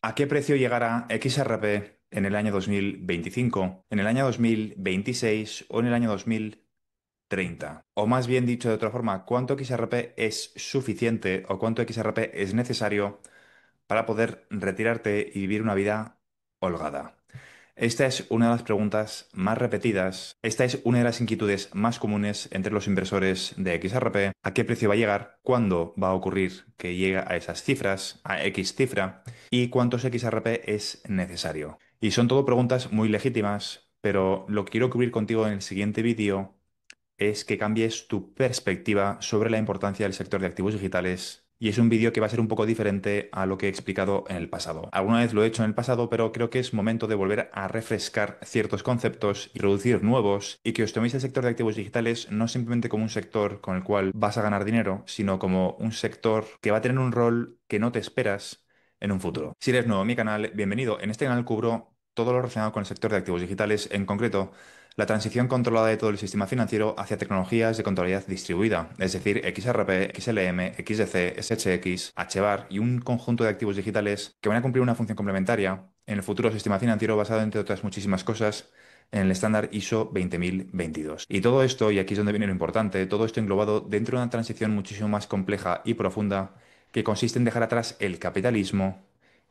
¿A qué precio llegará XRP en el año 2025, en el año 2026 o en el año 2030? O más bien dicho de otra forma, ¿cuánto XRP es suficiente o cuánto XRP es necesario para poder retirarte y vivir una vida holgada? Esta es una de las preguntas más repetidas. Esta es una de las inquietudes más comunes entre los inversores de XRP. ¿A qué precio va a llegar? ¿Cuándo va a ocurrir que llegue a esas cifras, a X cifra? ¿Y cuántos XRP es necesario? Y son todo preguntas muy legítimas, pero lo que quiero cubrir contigo en el siguiente vídeo es que cambies tu perspectiva sobre la importancia del sector de activos digitales. Y es un vídeo que va a ser un poco diferente a lo que he explicado en el pasado. Alguna vez lo he hecho en el pasado, pero creo que es momento de volver a refrescar ciertos conceptos, introducir nuevos y que os toméis el sector de activos digitales no simplemente como un sector con el cual vas a ganar dinero, sino como un sector que va a tener un rol que no te esperas en un futuro. Si eres nuevo en mi canal, bienvenido. En este canal cubro todo lo relacionado con el sector de activos digitales, en concreto la transición controlada de todo el sistema financiero hacia tecnologías de contabilidad distribuida, es decir, XRP, XLM, XDC, SHX, HBAR y un conjunto de activos digitales que van a cumplir una función complementaria en el futuro sistema financiero basado, entre otras muchísimas cosas, en el estándar ISO 20022. Y todo esto, y aquí es donde viene lo importante, todo esto englobado dentro de una transición muchísimo más compleja y profunda que consiste en dejar atrás el capitalismo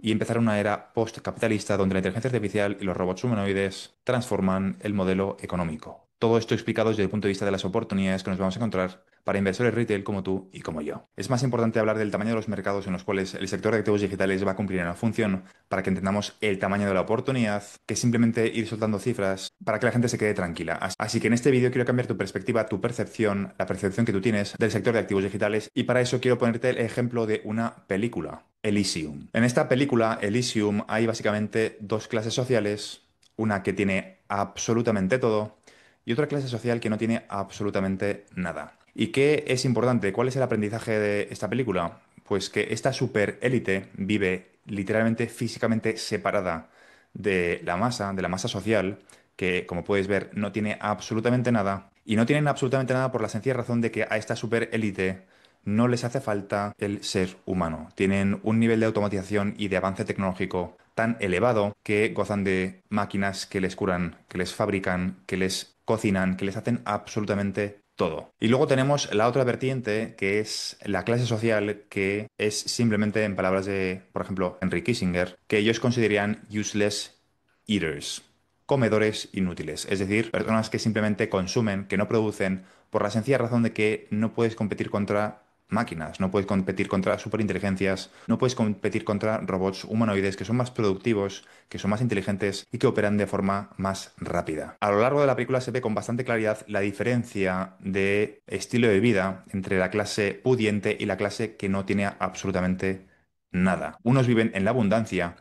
y empezar una era postcapitalista donde la inteligencia artificial y los robots humanoides transforman el modelo económico. Todo esto explicado desde el punto de vista de las oportunidades que nos vamos a encontrar para inversores retail como tú y como yo. Es más importante hablar del tamaño de los mercados en los cuales el sector de activos digitales va a cumplir una función para que entendamos el tamaño de la oportunidad que simplemente ir soltando cifras para que la gente se quede tranquila. Así que en este vídeo quiero cambiar tu perspectiva, tu percepción, la percepción que tú tienes del sector de activos digitales y para eso quiero ponerte el ejemplo de una película. Elysium. En esta película, Elysium, hay básicamente dos clases sociales, una que tiene absolutamente todo y otra clase social que no tiene absolutamente nada. ¿Y qué es importante? ¿Cuál es el aprendizaje de esta película? Pues que esta superélite vive literalmente físicamente separada de la masa social, que como puedes ver no tiene absolutamente nada. Y no tienen absolutamente nada por la sencilla razón de que a esta superélite no les hace falta el ser humano. Tienen un nivel de automatización y de avance tecnológico tan elevado que gozan de máquinas que les curan, que les fabrican, que les cocinan, que les hacen absolutamente todo. Y luego tenemos la otra vertiente, que es la clase social, que es simplemente, en palabras de, por ejemplo, Henry Kissinger, que ellos considerarían useless eaters, comedores inútiles, es decir, personas que simplemente consumen, que no producen, por la sencilla razón de que no puedes competir contra máquinas, no puedes competir contra superinteligencias, no puedes competir contra robots humanoides que son más productivos, que son más inteligentes y que operan de forma más rápida. A lo largo de la película se ve con bastante claridad la diferencia de estilo de vida entre la clase pudiente y la clase que no tiene absolutamente nada. Unos viven en la abundancia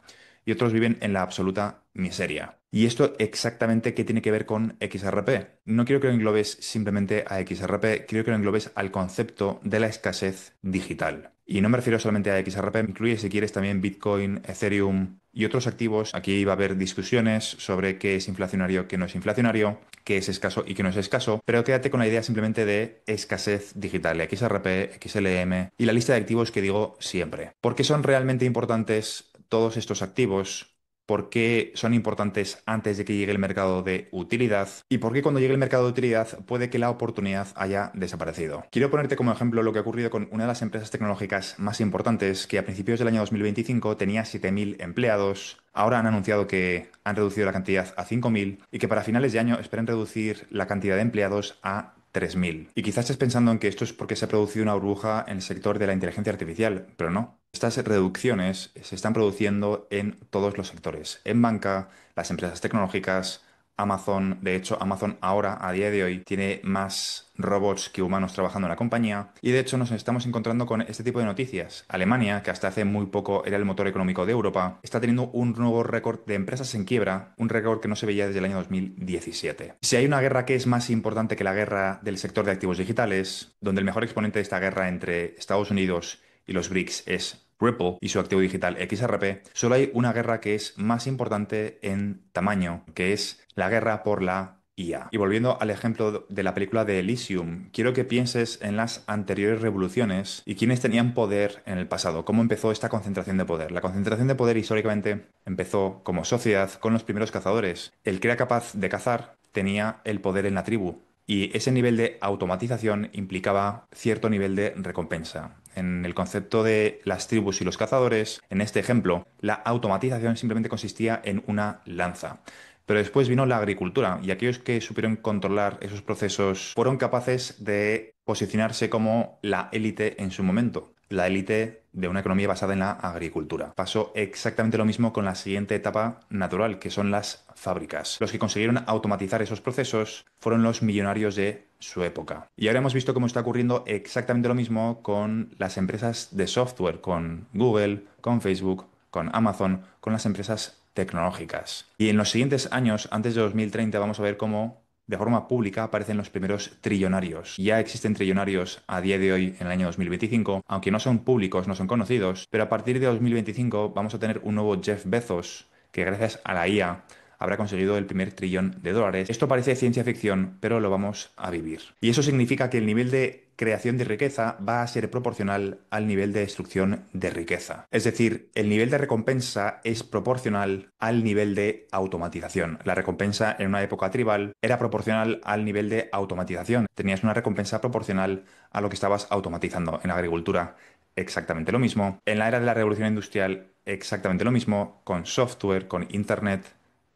y otros viven en la absoluta miseria. ¿Y esto exactamente qué tiene que ver con XRP? No quiero que lo englobes simplemente a XRP, quiero que lo englobes al concepto de la escasez digital. Y no me refiero solamente a XRP, incluye si quieres también Bitcoin, Ethereum y otros activos. Aquí va a haber discusiones sobre qué es inflacionario, qué no es inflacionario, qué es escaso y qué no es escaso, pero quédate con la idea simplemente de escasez digital, XRP, XLM y la lista de activos que digo siempre. ¿Por qué son realmente importantes todos estos activos? ¿Por qué son importantes antes de que llegue el mercado de utilidad? ¿Y por qué cuando llegue el mercado de utilidad puede que la oportunidad haya desaparecido? Quiero ponerte como ejemplo lo que ha ocurrido con una de las empresas tecnológicas más importantes que a principios del año 2025 tenía 7.000 empleados. Ahora han anunciado que han reducido la cantidad a 5.000 y que para finales de año esperan reducir la cantidad de empleados a 3.000. Y quizás estés pensando en que esto es porque se ha producido una burbuja en el sector de la inteligencia artificial, pero no. Estas reducciones se están produciendo en todos los sectores, en banca, las empresas tecnológicas, Amazon. De hecho, Amazon ahora, a día de hoy, tiene más robots que humanos trabajando en la compañía. Y de hecho nos estamos encontrando con este tipo de noticias. Alemania, que hasta hace muy poco era el motor económico de Europa, está teniendo un nuevo récord de empresas en quiebra, un récord que no se veía desde el año 2017. Si hay una guerra que es más importante que la guerra del sector de activos digitales, donde el mejor exponente de esta guerra entre Estados Unidos y los BRICS es Ripple y su activo digital XRP, solo hay una guerra que es más importante en tamaño, que es la guerra por la IA. Y volviendo al ejemplo de la película de Elysium, quiero que pienses en las anteriores revoluciones y quiénes tenían poder en el pasado, cómo empezó esta concentración de poder. La concentración de poder históricamente empezó como sociedad con los primeros cazadores. El que era capaz de cazar tenía el poder en la tribu. Y ese nivel de automatización implicaba cierto nivel de recompensa. En el concepto de las tribus y los cazadores, en este ejemplo, la automatización simplemente consistía en una lanza. Pero después vino la agricultura y aquellos que supieron controlar esos procesos fueron capaces de posicionarse como la élite en su momento, la élite de una economía basada en la agricultura. Pasó exactamente lo mismo con la siguiente etapa natural, que son las fábricas. Los que consiguieron automatizar esos procesos fueron los millonarios de su época. Y ahora hemos visto cómo está ocurriendo exactamente lo mismo con las empresas de software, con Google, con Facebook, con Amazon, con las empresas tecnológicas. Y en los siguientes años, antes de 2030, vamos a ver cómo de forma pública aparecen los primeros trillonarios. Ya existen trillonarios a día de hoy en el año 2025, aunque no son públicos, no son conocidos, pero a partir de 2025 vamos a tener un nuevo Jeff Bezos que gracias a la IA habrá conseguido el primer trillón de dólares. Esto parece ciencia ficción, pero lo vamos a vivir. Y eso significa que el nivel de creación de riqueza va a ser proporcional al nivel de destrucción de riqueza. Es decir, el nivel de recompensa es proporcional al nivel de automatización. La recompensa en una época tribal era proporcional al nivel de automatización. Tenías una recompensa proporcional a lo que estabas automatizando. En la agricultura, exactamente lo mismo. En la era de la revolución industrial, exactamente lo mismo. Con software, con internet,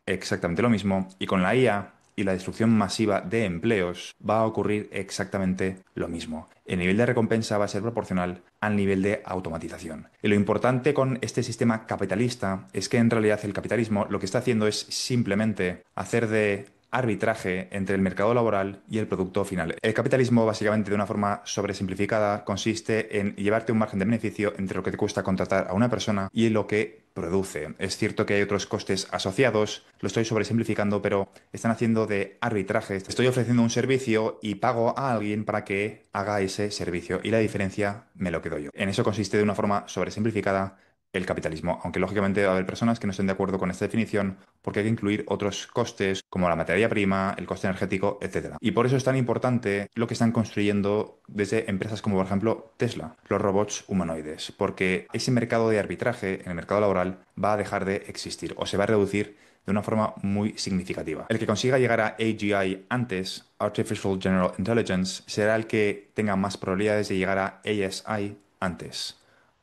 exactamente lo mismo. Y con la IA y la destrucción masiva de empleos va a ocurrir exactamente lo mismo. El nivel de recompensa va a ser proporcional al nivel de automatización. Y lo importante con este sistema capitalista es que en realidad el capitalismo lo que está haciendo es simplemente hacer de arbitraje entre el mercado laboral y el producto final. El capitalismo, básicamente de una forma sobresimplificada, consiste en llevarte un margen de beneficio entre lo que te cuesta contratar a una persona y lo que produce. Es cierto que hay otros costes asociados, lo estoy sobresimplificando, pero están haciendo de arbitraje. Estoy ofreciendo un servicio y pago a alguien para que haga ese servicio y la diferencia me lo quedo yo. En eso consiste de una forma sobresimplificada el capitalismo, aunque lógicamente va a haber personas que no estén de acuerdo con esta definición porque hay que incluir otros costes como la materia prima, el coste energético, etcétera. Y por eso es tan importante lo que están construyendo desde empresas como por ejemplo Tesla, los robots humanoides, porque ese mercado de arbitraje en el mercado laboral va a dejar de existir o se va a reducir de una forma muy significativa. El que consiga llegar a AGI antes, Artificial General Intelligence, será el que tenga más probabilidades de llegar a ASI antes.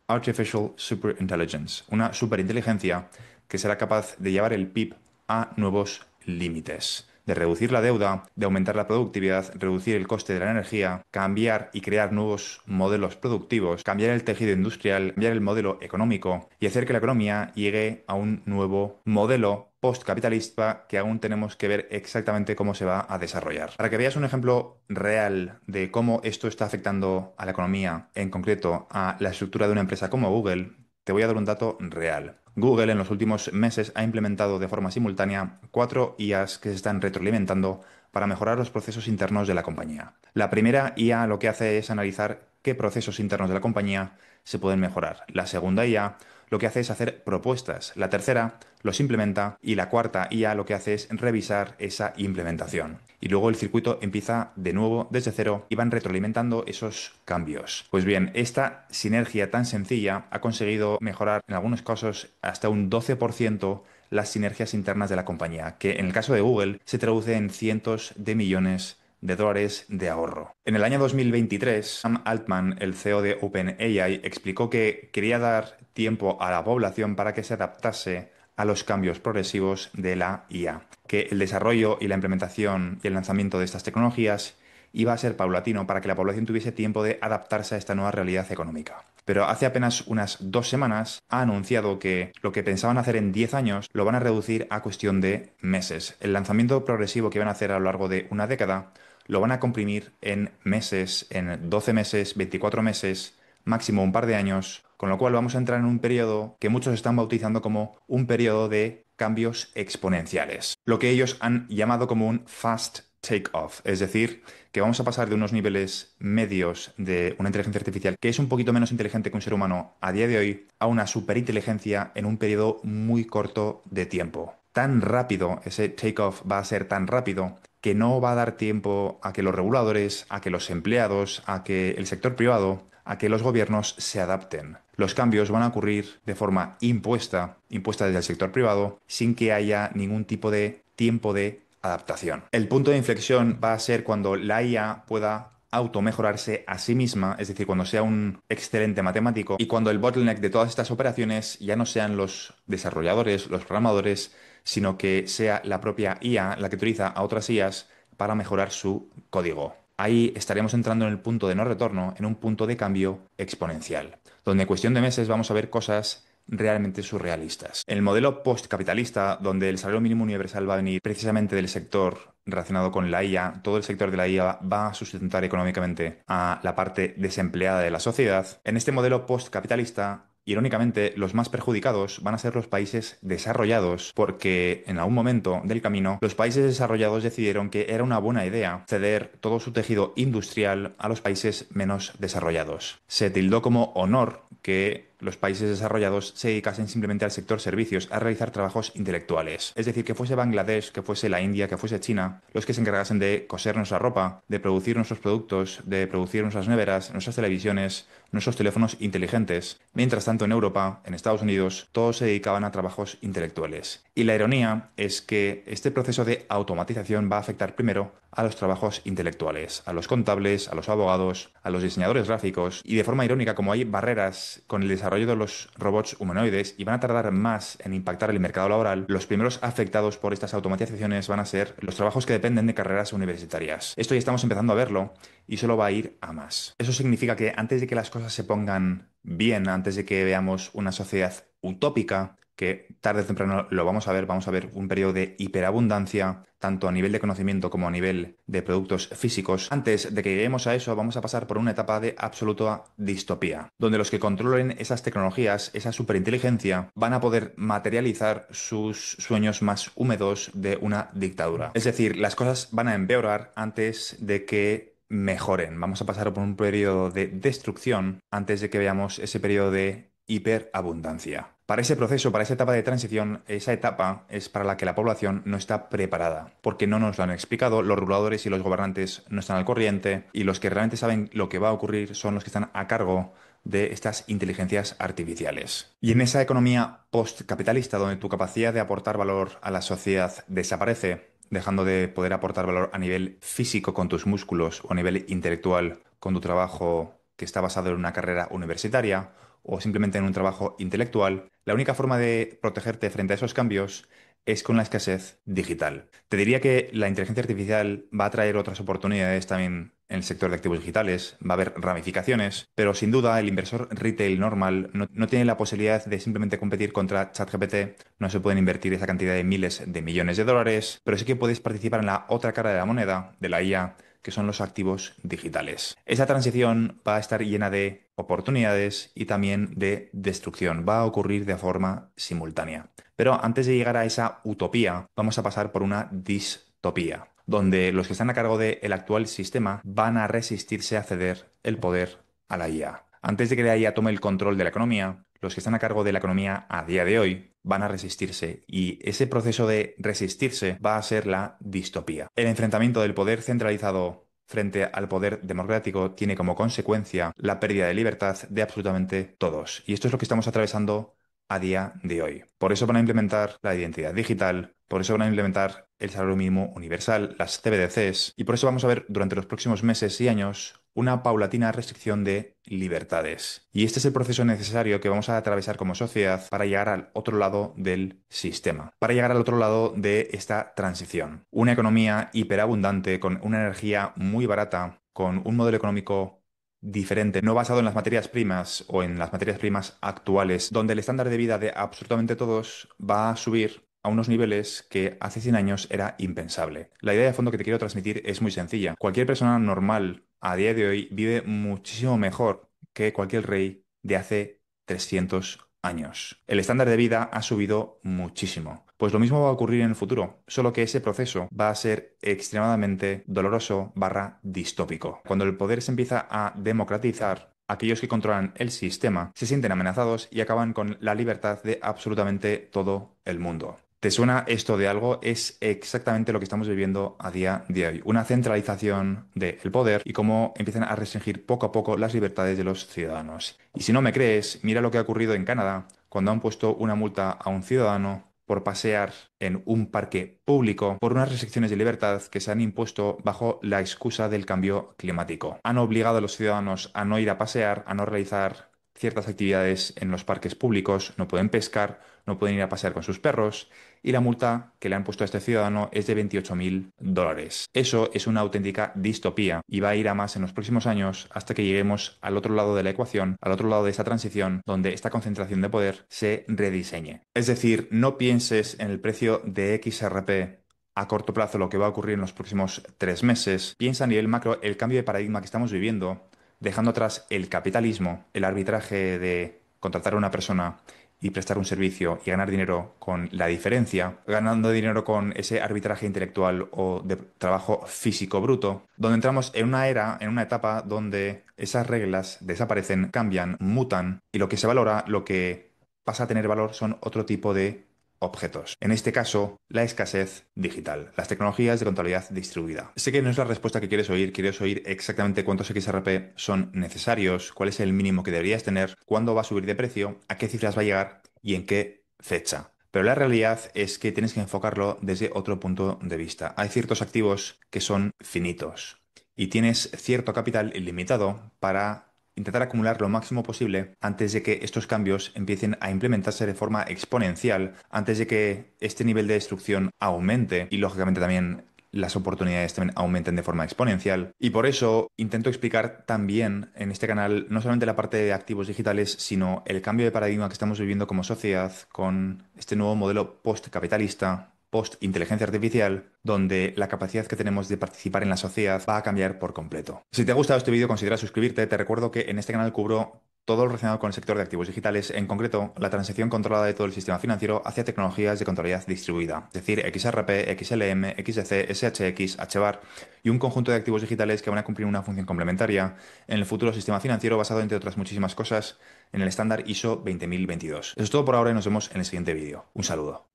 Artificial Superintelligence, una superinteligencia que será capaz de llevar el PIB a nuevos límites, de reducir la deuda, de aumentar la productividad, reducir el coste de la energía, cambiar y crear nuevos modelos productivos, cambiar el tejido industrial, cambiar el modelo económico y hacer que la economía llegue a un nuevo modelo postcapitalista que aún tenemos que ver exactamente cómo se va a desarrollar. Para que veas un ejemplo real de cómo esto está afectando a la economía, en concreto a la estructura de una empresa como Google, te voy a dar un dato real. Google en los últimos meses ha implementado de forma simultánea 4 IAs que se están retroalimentando para mejorar los procesos internos de la compañía. La primera IA lo que hace es analizar qué procesos internos de la compañía se pueden mejorar. La segunda IA lo que hace es hacer propuestas. La tercera los implementa y la cuarta IA lo que hace es revisar esa implementación. Y luego el circuito empieza de nuevo desde cero y van retroalimentando esos cambios. Pues bien, esta sinergia tan sencilla ha conseguido mejorar en algunos casos hasta un 12% las sinergias internas de la compañía, que en el caso de Google se traduce en cientos de millones de dólares de ahorro. En el año 2023, Sam Altman, el CEO de OpenAI, explicó que quería dar tiempo a la población para que se adaptase a los cambios progresivos de la IA, que el desarrollo y la implementación y el lanzamiento de estas tecnologías iba a ser paulatino para que la población tuviese tiempo de adaptarse a esta nueva realidad económica. Pero hace apenas unas 2 semanas ha anunciado que lo que pensaban hacer en 10 años lo van a reducir a cuestión de meses. El lanzamiento progresivo que van a hacer a lo largo de una década lo van a comprimir en meses, en 12 meses, 24 meses, máximo un par de años, con lo cual vamos a entrar en un periodo que muchos están bautizando como un periodo de cambios exponenciales, lo que ellos han llamado como un fast take-off, es decir, que vamos a pasar de unos niveles medios de una inteligencia artificial que es un poquito menos inteligente que un ser humano a día de hoy a una superinteligencia en un periodo muy corto de tiempo. Tan rápido, ese take-off va a ser tan rápido que no va a dar tiempo a que los reguladores, a que los empleados, a que el sector privado, a que los gobiernos se adapten. Los cambios van a ocurrir de forma impuesta desde el sector privado, sin que haya ningún tipo de tiempo de adaptación. El punto de inflexión va a ser cuando la IA pueda automejorarse a sí misma, es decir, cuando sea un excelente matemático y cuando el bottleneck de todas estas operaciones ya no sean los desarrolladores, los programadores, sino que sea la propia IA la que utiliza a otras IAs para mejorar su código. Ahí estaremos entrando en el punto de no retorno, en un punto de cambio exponencial, donde en cuestión de meses vamos a ver cosas realmente surrealistas. El modelo postcapitalista, donde el salario mínimo universal va a venir precisamente del sector relacionado con la IA, todo el sector de la IA va a sustentar económicamente a la parte desempleada de la sociedad. En este modelo postcapitalista, irónicamente, los más perjudicados van a ser los países desarrollados, porque en algún momento del camino los países desarrollados decidieron que era una buena idea ceder todo su tejido industrial a los países menos desarrollados. Se tildó como honor que los países desarrollados se dedicasen simplemente al sector servicios, a realizar trabajos intelectuales. Es decir, que fuese Bangladesh, que fuese la India, que fuese China, los que se encargasen de coser nuestra ropa, de producir nuestros productos, de producir nuestras neveras, nuestras televisiones, nuestros teléfonos inteligentes. Mientras tanto, en Europa, en Estados Unidos, todos se dedicaban a trabajos intelectuales. Y la ironía es que este proceso de automatización va a afectar primero a los trabajos intelectuales, a los contables, a los abogados, a los diseñadores gráficos, y de forma irónica, como hay barreras con el desarrollo de los robots humanoides y van a tardar más en impactar el mercado laboral, los primeros afectados por estas automatizaciones van a ser los trabajos que dependen de carreras universitarias. Esto ya estamos empezando a verlo y solo va a ir a más. Eso significa que antes de que las cosas se pongan bien, antes de que veamos una sociedad utópica, que tarde o temprano lo vamos a ver un periodo de hiperabundancia, tanto a nivel de conocimiento como a nivel de productos físicos. Antes de que lleguemos a eso, vamos a pasar por una etapa de absoluta distopía, donde los que controlen esas tecnologías, esa superinteligencia, van a poder materializar sus sueños más húmedos de una dictadura. Es decir, las cosas van a empeorar antes de que mejoren. Vamos a pasar por un periodo de destrucción antes de que veamos ese periodo de hiperabundancia. Para ese proceso, para esa etapa de transición, esa etapa es para la que la población no está preparada, porque no nos lo han explicado, los reguladores y los gobernantes no están al corriente, y los que realmente saben lo que va a ocurrir son los que están a cargo de estas inteligencias artificiales. Y en esa economía postcapitalista, donde tu capacidad de aportar valor a la sociedad desaparece, dejando de poder aportar valor a nivel físico con tus músculos o a nivel intelectual con tu trabajo que está basado en una carrera universitaria o simplemente en un trabajo intelectual, la única forma de protegerte frente a esos cambios es con la escasez digital. Te diría que la inteligencia artificial va a traer otras oportunidades también en el sector de activos digitales, va a haber ramificaciones, pero sin duda el inversor retail normal no tiene la posibilidad de simplemente competir contra ChatGPT, no se pueden invertir esa cantidad de miles de millones de dólares, pero sí que puedes participar en la otra cara de la moneda, de la IA, que son los activos digitales. Esa transición va a estar llena de oportunidades y también de destrucción. Va a ocurrir de forma simultánea. Pero antes de llegar a esa utopía, vamos a pasar por una distopía, donde los que están a cargo del actual sistema van a resistirse a ceder el poder a la IA. Antes de que la IA tome el control de la economía, los que están a cargo de la economía a día de hoy van a resistirse, y ese proceso de resistirse va a ser la distopía. El enfrentamiento del poder centralizado frente al poder democrático tiene como consecuencia la pérdida de libertad de absolutamente todos. Y esto es lo que estamos atravesando a día de hoy. Por eso van a implementar la identidad digital, por eso van a implementar el salario mínimo universal, las CBDCs, y por eso vamos a ver durante los próximos meses y años una paulatina restricción de libertades. Y este es el proceso necesario que vamos a atravesar como sociedad para llegar al otro lado del sistema, para llegar al otro lado de esta transición. Una economía hiperabundante, con una energía muy barata, con un modelo económico diferente, no basado en las materias primas o en las materias primas actuales, donde el estándar de vida de absolutamente todos va a subir a unos niveles que hace 100 años era impensable. La idea de fondo que te quiero transmitir es muy sencilla. Cualquier persona normal a día de hoy vive muchísimo mejor que cualquier rey de hace 300 años. El estándar de vida ha subido muchísimo. Pues lo mismo va a ocurrir en el futuro, solo que ese proceso va a ser extremadamente doloroso barra distópico. Cuando el poder se empieza a democratizar, aquellos que controlan el sistema se sienten amenazados y acaban con la libertad de absolutamente todo el mundo. ¿Te suena esto de algo? Es exactamente lo que estamos viviendo a día de hoy. Una centralización del poder y cómo empiezan a restringir poco a poco las libertades de los ciudadanos. Y si no me crees, mira lo que ha ocurrido en Canadá cuando han puesto una multa a un ciudadano por pasear en un parque público por unas restricciones de libertad que se han impuesto bajo la excusa del cambio climático. Han obligado a los ciudadanos a no ir a pasear, a no realizar ciertas actividades en los parques públicos, no pueden pescar, no pueden ir a pasear con sus perros y la multa que le han puesto a este ciudadano es de 28.000 dólares. Eso es una auténtica distopía y va a ir a más en los próximos años hasta que lleguemos al otro lado de la ecuación, al otro lado de esta transición, donde esta concentración de poder se rediseñe. Es decir, no pienses en el precio de XRP a corto plazo lo que va a ocurrir en los próximos 3 meses. Piensa a nivel macro el cambio de paradigma que estamos viviendo, dejando atrás el capitalismo, el arbitraje de contratar a una persona y prestar un servicio y ganar dinero con la diferencia, ganando dinero con ese arbitraje intelectual o de trabajo físico bruto, donde entramos en una era, en una etapa donde esas reglas desaparecen, cambian, mutan y lo que se valora, lo que pasa a tener valor son otro tipo de objetos. En este caso, la escasez digital, las tecnologías de contabilidad distribuida. Sé que no es la respuesta que quieres oír exactamente cuántos XRP son necesarios, cuál es el mínimo que deberías tener, cuándo va a subir de precio, a qué cifras va a llegar y en qué fecha. Pero la realidad es que tienes que enfocarlo desde otro punto de vista. Hay ciertos activos que son finitos y tienes cierto capital ilimitado para intentar acumular lo máximo posible antes de que estos cambios empiecen a implementarse de forma exponencial, antes de que este nivel de destrucción aumente y lógicamente también las oportunidades también aumenten de forma exponencial. Y por eso intento explicar también en este canal no solamente la parte de activos digitales, sino el cambio de paradigma que estamos viviendo como sociedad con este nuevo modelo postcapitalista, post-inteligencia artificial, donde la capacidad que tenemos de participar en la sociedad va a cambiar por completo. Si te ha gustado este vídeo, considera suscribirte. Te recuerdo que en este canal cubro todo lo relacionado con el sector de activos digitales, en concreto la transición controlada de todo el sistema financiero hacia tecnologías de contabilidad distribuida, es decir, XRP, XLM, XDC, SHX, HBAR y un conjunto de activos digitales que van a cumplir una función complementaria en el futuro sistema financiero basado, entre otras muchísimas cosas, en el estándar ISO 20022. Eso es todo por ahora y nos vemos en el siguiente vídeo. Un saludo.